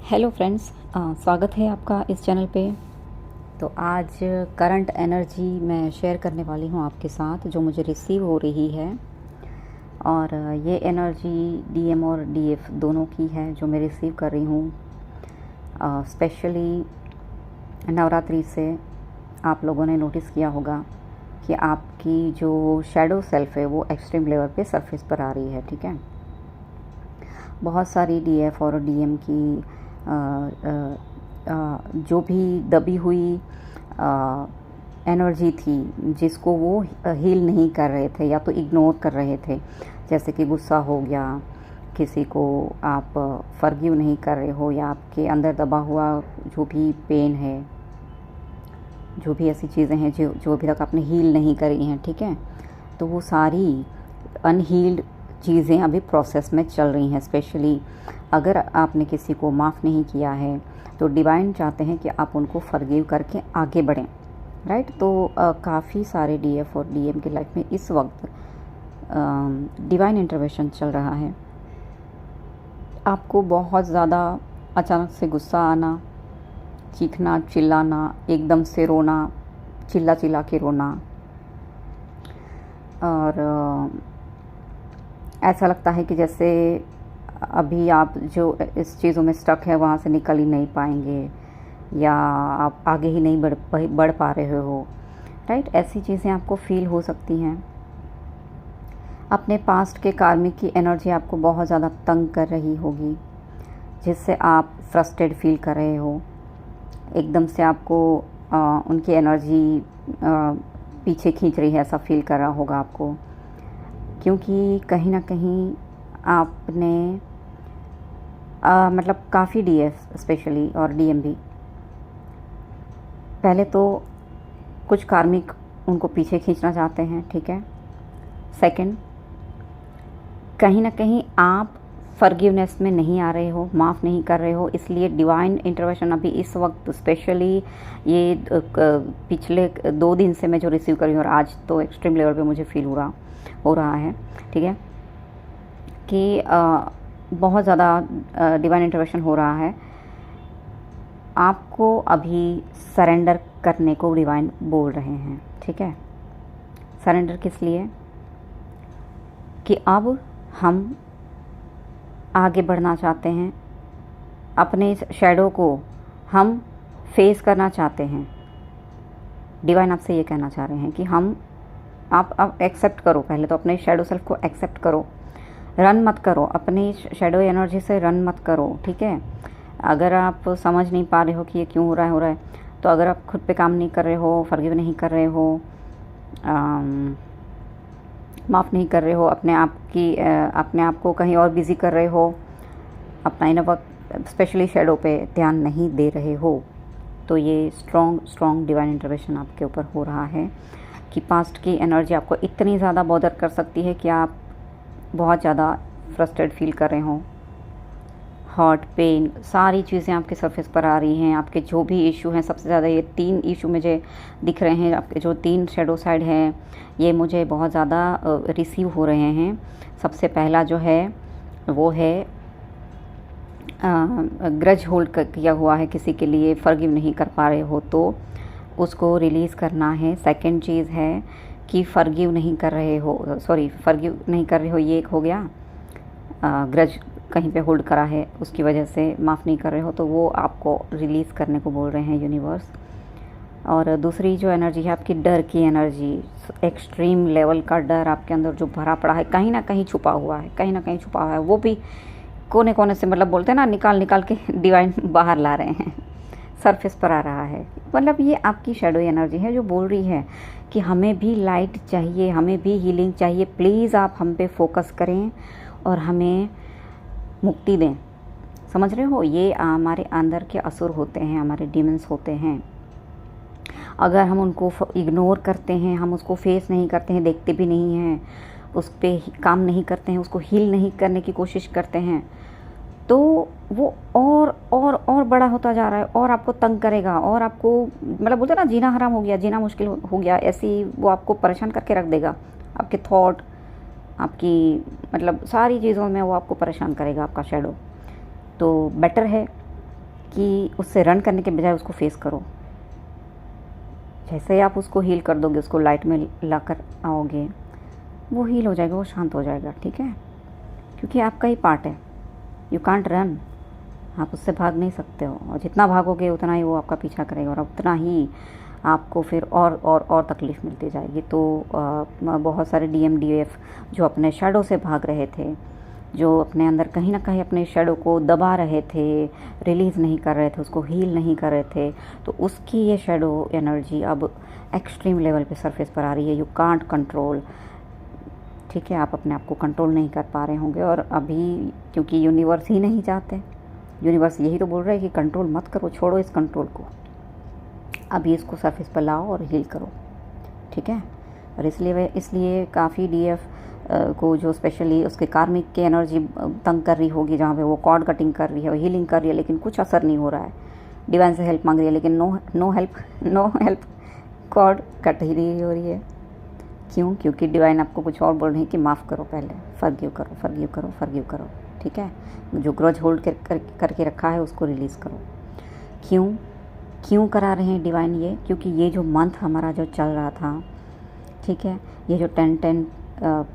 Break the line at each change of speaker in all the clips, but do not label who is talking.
Hello friends, स्वागत है आपका इस चैनल पे। तो आज करंट एनर्जी मैं शेयर करने वाली हूँ आपके साथ, जो मुझे रिसीव हो रही है। और ये एनर्जी डीएम और डीएफ दोनों की है जो मैं रिसीव कर रही हूँ। स्पेशली नवरात्रि से आप लोगों ने नोटिस किया होगा कि आपकी जो शैडो सेल्फ है वो एक्सट्रीम लेवल पे सरफेस पर आ रही है। ठीक है, बहुत सारी डीएफ और डीएम की जो भी दबी हुई एनर्जी थी, जिसको वो हील नहीं कर रहे थे या तो इग्नोर कर रहे थे, जैसे कि गुस्सा हो गया, किसी को आप फॉरगिव नहीं कर रहे हो, या आपके अंदर दबा हुआ जो भी पेन है, जो भी ऐसी चीज़ें हैं जो अभी तक आपने हील नहीं करी हैं। ठीक है, तो वो सारी अनहील्ड चीज़ें अभी प्रोसेस में चल रही हैं। स्पेशली अगर आपने किसी को माफ़ नहीं किया है तो डिवाइन चाहते हैं कि आप उनको फॉरगिव करके आगे बढ़ें। राइट, तो काफ़ी सारे डीएफ और डीएम की लाइफ में इस वक्त डिवाइन इंटरवेंशन चल रहा है। आपको बहुत ज़्यादा अचानक से गुस्सा आना, चीखना, चिल्लाना, एकदम से रोना, चिल्ला चिल्ला के रोना, और ऐसा लगता है कि जैसे अभी आप जो इस चीज़ों में स्टक है वहाँ से निकल ही नहीं पाएंगे, या आप आगे ही नहीं बढ़ पा रहे हो। राइट, ऐसी चीज़ें आपको फील हो सकती हैं। अपने पास्ट के कार्मिक की एनर्जी आपको बहुत ज़्यादा तंग कर रही होगी, जिससे आप फ्रस्ट्रेट फील कर रहे हो। एकदम से आपको उनकी एनर्जी पीछे खींच रही है, ऐसा फील कर रहा होगा आपको, क्योंकि कहीं ना कहीं आपने मतलब काफ़ी डीएफ स्पेशली और डीएम भी, पहले तो कुछ कार्मिक उनको पीछे खींचना चाहते हैं। ठीक है, सेकंड, कहीं ना कहीं आप फॉरगिवनेस में नहीं आ रहे हो, माफ़ नहीं कर रहे हो, इसलिए डिवाइन इंटरवेंशन अभी इस वक्त स्पेशली ये पिछले 2 दिन से मैं जो रिसीव कर रही हूँ, और आज तो एक्सट्रीम लेवल पे मुझे फील हो रहा है। ठीक है, कि बहुत ज़्यादा डिवाइन इंटरवेंशन हो रहा है। आपको अभी सरेंडर करने को डिवाइन बोल रहे हैं। ठीक है, सरेंडर किस लिए? कि अब हम आगे बढ़ना चाहते हैं, अपने इस शैडो को हम फेस करना चाहते हैं। डिवाइन आपसे ये कहना चाह रहे हैं कि आप एक्सेप्ट करो, पहले तो अपने शैडो सेल्फ को एक्सेप्ट करो, रन मत करो, अपनी शैडो एनर्जी से रन मत करो। ठीक है, अगर आप समझ नहीं पा रहे हो कि ये क्यों हो रहा है, तो अगर आप खुद पे काम नहीं कर रहे हो, फॉरगिव नहीं कर रहे हो, माफ़ नहीं कर रहे हो, अपने आप को कहीं और बिज़ी कर रहे हो, अपना इनर वर्क स्पेशली शैडो पे ध्यान नहीं दे रहे हो, तो ये स्ट्रॉन्ग डिवाइन इंटरवेंशन आपके ऊपर हो रहा है कि पास्ट की एनर्जी आपको इतनी ज़्यादा बॉदर कर सकती है कि आप बहुत ज़्यादा फ्रस्ट्रेट फील कर रहे हो। हर्ट, पेन, सारी चीज़ें आपके सरफेस पर आ रही हैं। आपके जो भी इशू हैं, सबसे ज़्यादा ये 3 इशू मुझे दिख रहे हैं। आपके जो 3 शैडो साइड हैं, ये मुझे बहुत ज़्यादा रिसीव हो रहे हैं। सबसे पहला जो है वो है ग्रज होल्ड किया हुआ है किसी के लिए, फॉरगिव नहीं कर पा रहे हो तो उसको रिलीज़ करना है। सेकंड चीज़ है कि फॉरगिव नहीं कर रहे हो, ये एक हो गया। ग्रज कहीं पे होल्ड करा है, उसकी वजह से माफ़ नहीं कर रहे हो, तो वो आपको रिलीज़ करने को बोल रहे हैं यूनिवर्स। और दूसरी जो एनर्जी है आपकी डर की एनर्जी, एक्सट्रीम लेवल का डर आपके अंदर जो भरा पड़ा है, कहीं ना कहीं छुपा हुआ है, वो भी कोने कोने से, मतलब बोलते हैं ना, निकाल के डिवाइन बाहर ला रहे हैं, सरफेस पर आ रहा है। मतलब ये आपकी शैडो एनर्जी है जो बोल रही है कि हमें भी लाइट चाहिए, हमें भी हीलिंग चाहिए, प्लीज़ आप हम पे फोकस करें और हमें मुक्ति दें। समझ रहे हो, ये हमारे अंदर के असुर होते हैं, हमारे डीमंस होते हैं। अगर हम उनको इग्नोर करते हैं, हम उसको फेस नहीं करते हैं, देखते भी नहीं हैं, उस पर काम नहीं करते हैं, उसको हील नहीं करने की कोशिश करते हैं, तो वो और बड़ा होता जा रहा है, और आपको तंग करेगा, और आपको, मतलब बोलते हैं ना, जीना हराम हो गया, जीना मुश्किल हो गया, ऐसी वो आपको परेशान करके रख देगा। आपके थॉट, आपकी मतलब सारी चीज़ों में वो आपको परेशान करेगा, आपका शैडो। तो बेटर है कि उससे रन करने के बजाय उसको फेस करो। जैसे ही आप उसको हील कर दोगे, उसको लाइट में ला कर आओगे, वो हील हो जाएगा, वो शांत हो जाएगा, ठीक है। क्योंकि आपका ही पार्ट है, यू कांट रन, आप उससे भाग नहीं सकते हो। और जितना भागोगे उतना ही वो आपका पीछा करेगा और उतना ही आपको फिर और तकलीफ़ मिलती जाएगी। तो बहुत सारे DMDF जो अपने शैडो से भाग रहे थे, जो अपने अंदर कहीं ना कहीं अपने शैडो को दबा रहे थे, रिलीज़ नहीं कर रहे थे, उसको हील नहीं कर रहे थे, तो उसकी ये शैडो एनर्जी अब एक्सट्रीम लेवल पे सरफेस पर आ रही है। यू कांट कंट्रोल, ठीक है, आप अपने आप को कंट्रोल नहीं कर पा रहे होंगे। और अभी क्योंकि यूनिवर्स ही नहीं चाहते, यूनिवर्स यही तो बोल रहा है कि कंट्रोल मत करो, छोड़ो इस कंट्रोल को, अभी इसको सरफेस पर लाओ और हील करो, ठीक है। और इसलिए काफ़ी DF को जो स्पेशली उसके कार्मिक की एनर्जी तंग कर रही होगी, जहाँ पे वो कॉर्ड कटिंग कर रही है, हीलिंग कर रही है, लेकिन कुछ असर नहीं हो रहा है, डिवाइन से हेल्प मांग रही है, लेकिन नो हेल्प, कॉर्ड कट ही नहीं हो रही है। क्यों? क्योंकि डिवाइन आपको कुछ और बोल रही है कि माफ़ करो, पहले फॉरगिव करो, ठीक है। जो ग्रज होल्ड करके रखा है उसको रिलीज़ करो। क्यों करा रहे हैं डिवाइन ये? क्योंकि ये जो मंथ हमारा जो चल रहा था, ठीक है, ये जो 10-10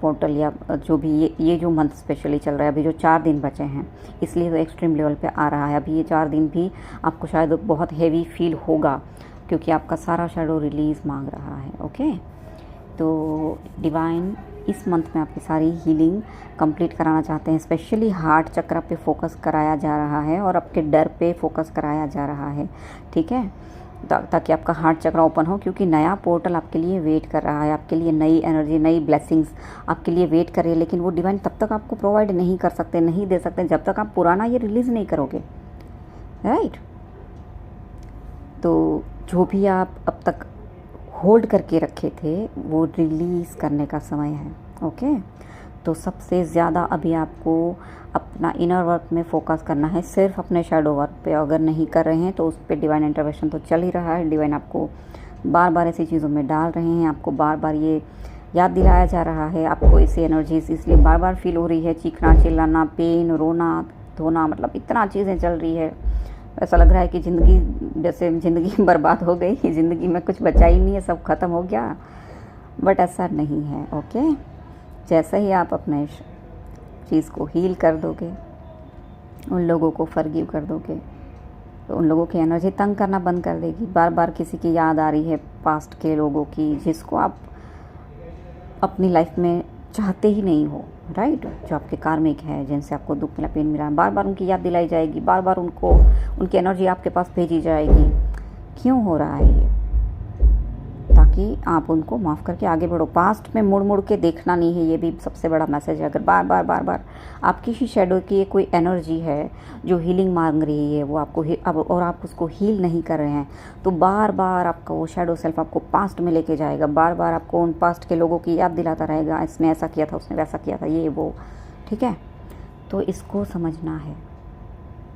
पोर्टल या जो भी ये जो मंथ स्पेशली चल रहा है, अभी जो 4 दिन बचे हैं, इसलिए तो एक्सट्रीम लेवल पे आ रहा है। अभी ये 4 दिन भी आपको शायद बहुत हैवी फील होगा, क्योंकि आपका सारा शैडो रिलीज़ मांग रहा है, ओके। तो डिवाइन इस मंथ में आपकी सारी हीलिंग कंप्लीट कराना चाहते हैं। स्पेशली हार्ट चक्र पे फोकस कराया जा रहा है और आपके डर पे फोकस कराया जा रहा है, ठीक है, ताकि आपका हार्ट चक्र ओपन हो। क्योंकि नया पोर्टल आपके लिए वेट कर रहा है, आपके लिए नई एनर्जी, नई ब्लेसिंग्स आपके लिए वेट कर रही है। लेकिन वो डिवाइन तब तक आपको प्रोवाइड नहीं कर सकते, नहीं दे सकते, जब तक आप पुराना ये रिलीज़ नहीं करोगे, राइट। तो जो भी आप अब तक होल्ड करके रखे थे, वो रिलीज़ करने का समय है, ओके। तो सबसे ज़्यादा अभी आपको अपना इनर वर्क में फोकस करना है, सिर्फ अपने शैडो वर्क पे। अगर नहीं कर रहे हैं तो उस पर डिवाइन इंटरवेंशन तो चल ही रहा है। डिवाइन आपको बार बार ऐसी चीज़ों में डाल रहे हैं, आपको बार बार ये याद दिलाया जा रहा है, आपको ऐसी एनर्जीज इसलिए बार बार फील हो रही है, चीखना, चिल्लाना, पेन, रोना धोना, मतलब इतना चीज़ें चल रही है। ऐसा लग रहा है कि ज़िंदगी बर्बाद हो गई, ज़िंदगी में कुछ बचा ही नहीं है, सब ख़त्म हो गया। बट ऐसा नहीं है, ओके। जैसे ही आप अपने चीज़ को हील कर दोगे, उन लोगों को फॉरगिव कर दोगे, तो उन लोगों की एनर्जी तंग करना बंद कर देगी। बार बार किसी की याद आ रही है पास्ट के लोगों की, जिसको आप अपनी लाइफ में चाहते ही नहीं हो, राइट, जो आपके कार्मिक है, जिनसे आपको दुख मिला, पेन मिला, बार बार उनकी याद दिलाई जाएगी, बार बार उनकी एनर्जी आपके पास भेजी जाएगी। क्यों हो रहा है ये? ताकि आप उनको माफ़ करके आगे बढ़ो। पास्ट में मुड़ मुड़ के देखना नहीं है, ये भी सबसे बड़ा मैसेज है। अगर बार बार आपकी ही शैडो की कोई एनर्जी है जो हीलिंग मांग रही है, वो आपको और आप उसको हील नहीं कर रहे हैं, तो बार बार आपका वो शैडो सेल्फ आपको पास्ट में लेके जाएगा, बार बार आपको उन पास्ट के लोगों की याद दिलाता रहेगा, इसने ऐसा किया था, उसने वैसा किया था, ये वो, ठीक है। तो इसको समझना है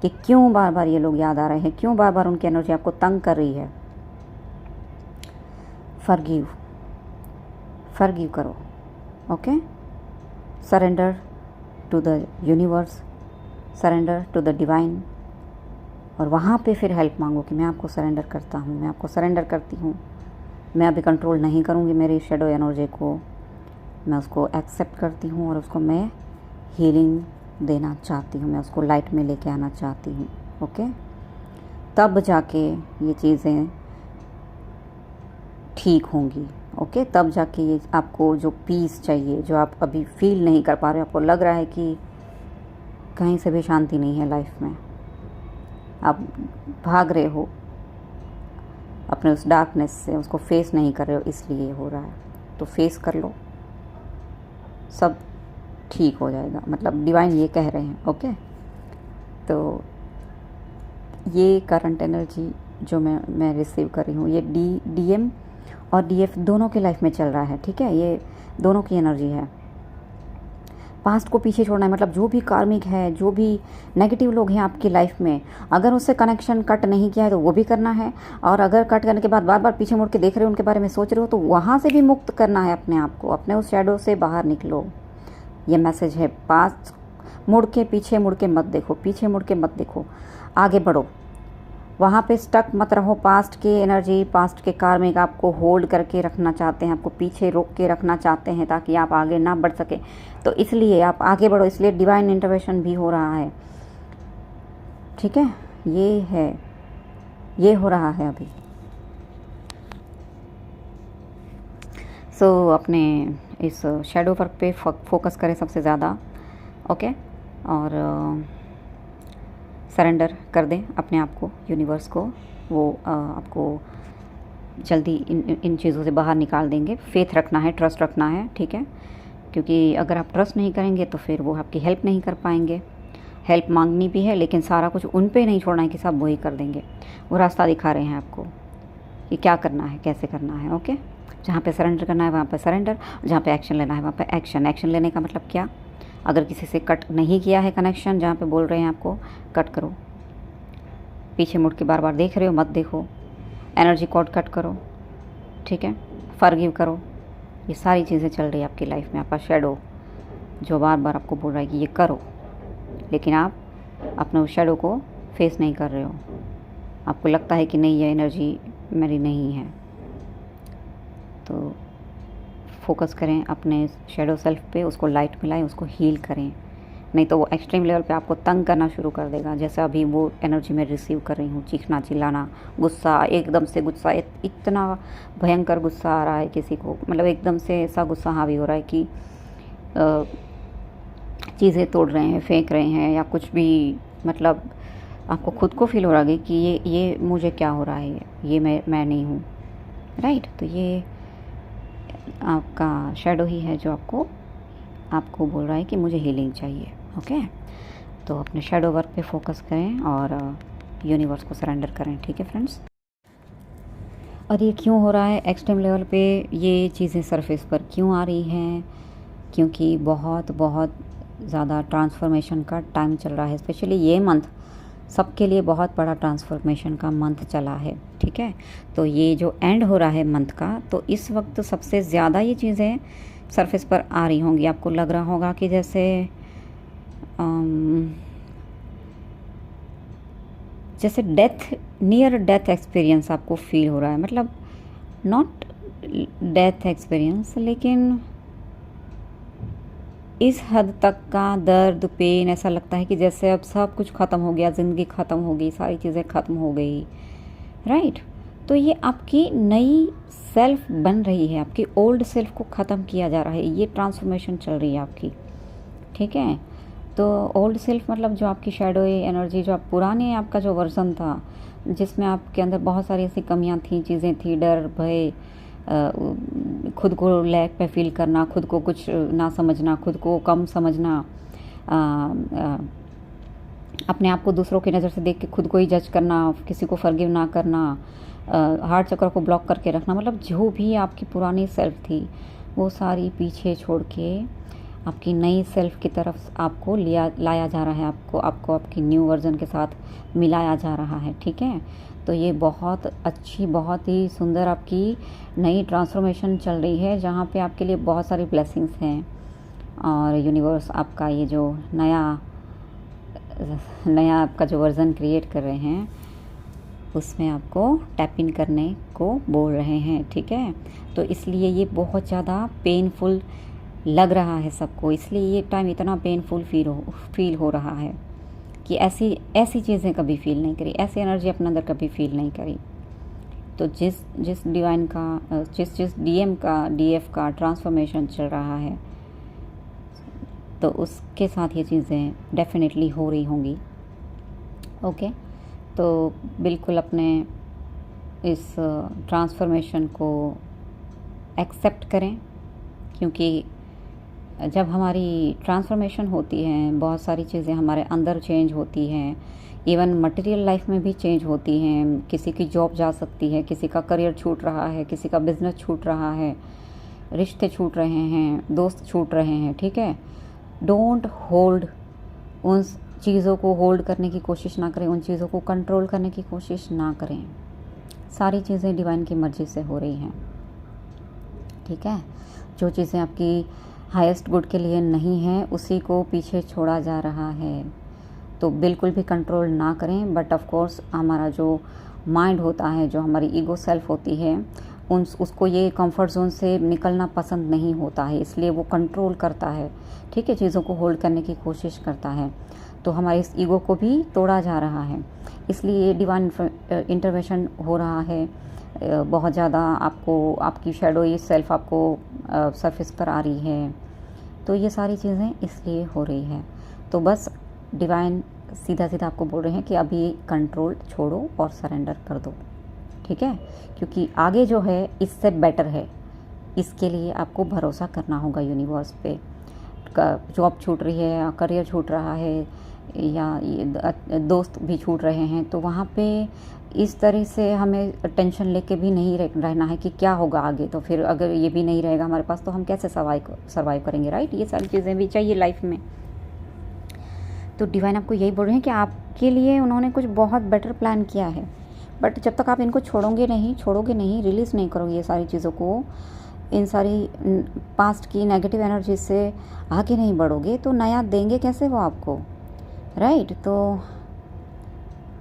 कि क्यों बार बार ये लोग याद आ रहे हैं, क्यों बार बार उनकी एनर्जी आपको तंग कर रही है। फॉरगिव करो, okay. Surrender to the universe, surrender to the divine, और वहाँ पे फिर हेल्प मांगो कि मैं आपको सरेंडर करता हूँ, मैं आपको सरेंडर करती हूँ, मैं अभी कंट्रोल नहीं करूँगी मेरी शैडो एनर्जी को, मैं उसको एक्सेप्ट करती हूँ और उसको मैं हीलिंग देना चाहती हूँ, मैं उसको लाइट में लेके आना चाहती हूँ, ओके। तब जाके ये चीज़ें ठीक होंगी, ओके। तब जाके ये आपको जो पीस चाहिए, जो आप अभी फील नहीं कर पा रहे, आपको लग रहा है कि कहीं से भी शांति नहीं है लाइफ में, आप भाग रहे हो अपने उस डार्कनेस से, उसको फेस नहीं कर रहे हो, इसलिए हो रहा है। तो फेस कर लो, सब ठीक हो जाएगा, मतलब डिवाइन ये कह रहे हैं, ओके। तो ये करंट एनर्जी जो मैं रिसीव कर रही हूँ, ये DM और DF दोनों के लाइफ में चल रहा है, ठीक है। ये दोनों की एनर्जी है। पास्ट को पीछे छोड़ना है, मतलब जो भी कार्मिक है, जो भी नेगेटिव लोग हैं आपकी लाइफ में, अगर उससे कनेक्शन कट नहीं किया है तो वो भी करना है। और अगर कट करने के बाद बार बार पीछे मुड़ के देख रहे हो, उनके बारे में सोच रहे हो, तो वहाँ से भी मुक्त करना है अपने आप को, अपने उस शैडो से बाहर निकलो। ये मैसेज है। पास्ट मुड़ के, पीछे मुड़ के मत देखो, पीछे मुड़ के मत देखो, आगे बढ़ो, वहाँ पे स्टक मत रहो। पास्ट की एनर्जी, पास्ट के कार्मिक आपको होल्ड करके रखना चाहते हैं, आपको पीछे रोक के रखना चाहते हैं ताकि आप आगे ना बढ़ सके। तो इसलिए आप आगे बढ़ो, इसलिए डिवाइन इंटरवेंशन भी हो रहा है। ठीक है, ये हो रहा है अभी। सो अपने इस शैडो वर्क पे फोकस करें सबसे ज़्यादा। ओके, और सरेंडर कर दें अपने आप को यूनिवर्स को। वो आपको जल्दी इन चीज़ों से बाहर निकाल देंगे। फेथ रखना है, ट्रस्ट रखना है, ठीक है, क्योंकि अगर आप ट्रस्ट नहीं करेंगे तो फिर वो आपकी हेल्प नहीं कर पाएंगे। हेल्प मांगनी भी है, लेकिन सारा कुछ उन पे नहीं छोड़ना है कि सब वही कर देंगे। वो रास्ता दिखा रहे हैं आपको कि क्या करना है, कैसे करना है। ओके, जहाँ पे सरेंडर करना है वहाँ पे सरेंडर, जहाँ पे एक्शन लेना है वहाँ पे एक्शन। एक्शन लेने का मतलब क्या? अगर किसी से कट नहीं किया है कनेक्शन, जहाँ पे बोल रहे हैं आपको कट करो, पीछे मुड़ के बार बार देख रहे हो मत देखो, एनर्जी कॉर्ड कट करो, ठीक है, फॉरगिव करो। ये सारी चीज़ें चल रही है आपकी लाइफ में। आपका शैडो जो बार बार आपको बोल रहा है कि ये करो, लेकिन आप अपने उस शैडो को फेस नहीं कर रहे हो। आपको लगता है कि नहीं, ये एनर्जी मेरी नहीं है। तो फोकस करें अपने शैडो सेल्फ पे, उसको लाइट मिलाएं, उसको हील करें। नहीं तो वो एक्सट्रीम लेवल पे आपको तंग करना शुरू कर देगा। जैसे अभी वो एनर्जी मैं रिसीव कर रही हूँ, चीखना, चिल्लाना, गुस्सा, एकदम से गुस्सा, इतना भयंकर गुस्सा आ रहा है किसी को, मतलब एकदम से ऐसा गुस्सा हावी हो रहा है कि चीज़ें तोड़ रहे हैं, फेंक रहे हैं, या कुछ भी, मतलब आपको खुद को फील हो रहा है कि ये मुझे क्या हो रहा है, ये मैं नहीं हूँ। राइट, तो ये आपका शैडो ही है जो आपको बोल रहा है कि मुझे हीलिंग चाहिए। ओके, तो अपने शैडो वर्क पे फोकस करें और यूनिवर्स को सरेंडर करें। ठीक है फ्रेंड्स, और ये क्यों हो रहा है एक्सट्रीम लेवल पे, ये चीज़ें सरफेस पर क्यों आ रही हैं? क्योंकि बहुत बहुत ज़्यादा ट्रांसफॉर्मेशन का टाइम चल रहा है। स्पेशली ये मंथ सबके लिए बहुत बड़ा ट्रांसफॉर्मेशन का मंथ चला है। ठीक है, तो ये जो एंड हो रहा है मंथ का, तो इस वक्त सबसे ज़्यादा ये चीज़ें सरफेस पर आ रही होंगी। आपको लग रहा होगा कि जैसे नियर डेथ एक्सपीरियंस आपको फील हो रहा है। मतलब नॉट डेथ एक्सपीरियंस, लेकिन इस हद तक का दर्द, पेन, ऐसा लगता है कि जैसे अब सब कुछ ख़त्म हो गया, ज़िंदगी ख़त्म हो गई, सारी चीज़ें ख़त्म हो गई। राइट, तो ये आपकी नई सेल्फ बन रही है, आपकी ओल्ड सेल्फ को ख़त्म किया जा रहा है। ये ट्रांसफॉर्मेशन चल रही है आपकी। ठीक है, तो ओल्ड सेल्फ मतलब जो आपकी शैडो एनर्जी, जो आप पुराने आपका जो वर्जन था, जिसमें आपके अंदर बहुत सारी ऐसी कमियां थी, चीज़ें थी, डर, भय, खुद को लैक पे फील करना, खुद को कुछ ना समझना, खुद को कम समझना, अपने आप को दूसरों की नज़र से देख के खुद को ही जज करना, किसी को फॉरगिव ना करना, हार्ट चक्र को ब्लॉक करके रखना, मतलब जो भी आपकी पुरानी सेल्फ थी वो सारी पीछे छोड़ के आपकी नई सेल्फ की तरफ आपको लाया जा रहा है। आपको आपकी न्यू वर्जन के साथ मिलाया जा रहा है। ठीक है, तो ये बहुत अच्छी, बहुत ही सुंदर आपकी नई ट्रांसफॉर्मेशन चल रही है, जहाँ पे आपके लिए बहुत सारी ब्लेसिंग्स हैं। और यूनिवर्स आपका ये जो नया आपका जो वर्जन क्रिएट कर रहे हैं, उसमें आपको टैप इन करने को बोल रहे हैं। ठीक है, तो इसलिए ये बहुत ज़्यादा पेनफुल लग रहा है सबको, इसलिए ये टाइम इतना पेनफुल फील हो रहा है कि ऐसी चीज़ें कभी फील नहीं करी, ऐसी एनर्जी अपने अंदर कभी फील नहीं करी। तो जिस डिवाइन का, जिस डीएफ का ट्रांसफॉर्मेशन चल रहा है, तो उसके साथ ये चीज़ें डेफिनेटली हो रही होंगी। ओके, तो बिल्कुल अपने इस ट्रांसफॉर्मेशन को एक्सेप्ट करें, क्योंकि जब हमारी ट्रांसफॉर्मेशन होती है, बहुत सारी चीज़ें हमारे अंदर चेंज होती हैं, इवन मटेरियल लाइफ में भी चेंज होती हैं। किसी की जॉब जा सकती है, किसी का करियर छूट रहा है, किसी का बिजनेस छूट रहा है, रिश्ते छूट रहे हैं, दोस्त छूट रहे हैं। ठीक है, डोंट होल्ड, उन चीज़ों को होल्ड करने की कोशिश ना करें, उन चीज़ों को कंट्रोल करने की कोशिश ना करें। सारी चीज़ें डिवाइन की मर्ज़ी से हो रही हैं। ठीक है, जो चीज़ें आपकी हाईएस्ट गुड के लिए नहीं है, उसी को पीछे छोड़ा जा रहा है। तो बिल्कुल भी कंट्रोल ना करें। बट ऑफ कोर्स हमारा जो माइंड होता है, जो हमारी ईगो सेल्फ होती है, उसको ये कंफर्ट जोन से निकलना पसंद नहीं होता है, इसलिए वो कंट्रोल करता है, ठीक है, चीज़ों को होल्ड करने की कोशिश करता है। तो हमारे इस ईगो को भी तोड़ा जा रहा है, इसलिए डिवाइन इंटरवेंशन हो रहा है। बहुत ज़्यादा आपको आपकी शैडो सेल्फ आपको सरफेस पर आ रही है। तो ये सारी चीज़ें इसलिए हो रही है। तो बस डिवाइन सीधा सीधा आपको बोल रहे हैं कि अभी कंट्रोल छोड़ो और सरेंडर कर दो, ठीक है, क्योंकि आगे जो है इससे बेटर है। इसके लिए आपको भरोसा करना होगा यूनिवर्स पे। जॉब छूट रही है, करियर छूट रहा है, या दोस्त भी छूट रहे हैं, तो वहाँ पे इस तरह से हमें टेंशन लेके भी नहीं रहना है कि क्या होगा आगे। तो फिर अगर ये भी नहीं रहेगा हमारे पास तो हम कैसे सर्वाइव करेंगे, राइट। ये सारी चीज़ें भी चाहिए लाइफ में। तो डिवाइन आपको यही बोल रहे हैं कि आपके लिए उन्होंने कुछ बहुत बेटर प्लान किया है। बट जब तक आप इनको छोड़ोगे नहीं, रिलीज़ नहीं करोगे ये सारी चीज़ों को, इन सारी पास्ट की नेगेटिव एनर्जी से आगे नहीं बढ़ोगे, तो नया देंगे कैसे वो आपको, राइट। तो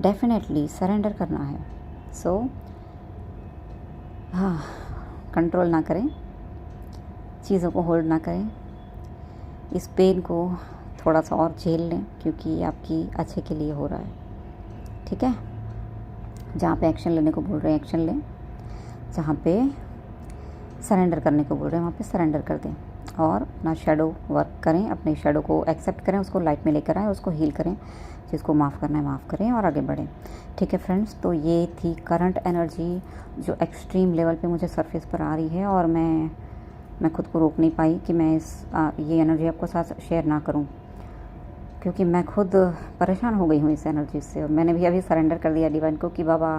डेफिनेटली सरेंडर करना है। सो हाँ, कंट्रोल ना करें, चीज़ों को होल्ड ना करें, इस पेन को थोड़ा सा और झेल लें, क्योंकि ये आपकी अच्छे के लिए हो रहा है, ठीक है। जहाँ पे एक्शन लेने को बोल रहे हैं एक्शन लें, जहाँ पे सरेंडर करने को बोल रहे हैं वहाँ पे सरेंडर कर दें, और अपना शैडो वर्क करें, अपने शैडो को एक्सेप्ट करें, उसको लाइट में लेकर आएँ, उसको हील करें, जिसको माफ़ करना है माफ़ करें और आगे बढ़ें, ठीक है फ्रेंड्स। तो ये थी करंट एनर्जी जो एक्सट्रीम लेवल पे मुझे सरफेस पर आ रही है, और मैं खुद को रोक नहीं पाई कि मैं ये एनर्जी आपको साथ शेयर ना करूं, क्योंकि मैं खुद परेशान हो गई हूँ इस एनर्जी से। और मैंने भी अभी सरेंडर कर दिया डिवाइन को कि बाबा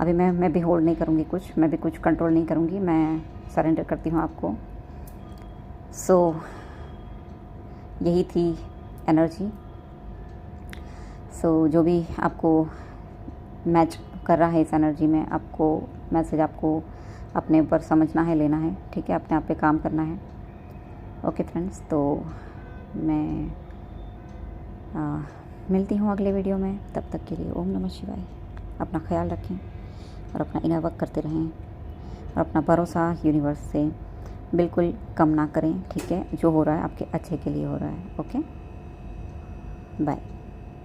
अभी मैं भी होल्ड नहीं करूँगी कुछ, मैं भी कुछ कंट्रोल नहीं करूँगी, मैं सरेंडर करती हूँ आपको। सो यही थी एनर्जी। सो जो भी आपको मैच कर रहा है इस एनर्जी में, आपको मैसेज आपको अपने ऊपर समझना है, लेना है, ठीक है, अपने आप पे काम करना है। ओके फ्रेंड्स, तो मैं मिलती हूँ अगले वीडियो में। तब तक के लिए ओम नमः शिवाय। अपना ख्याल रखें और अपना इनर वर्क करते रहें, और अपना भरोसा यूनिवर्स से बिल्कुल कम ना करें, ठीक है। जो हो रहा है आपके अच्छे के लिए हो रहा है। Okay, bye.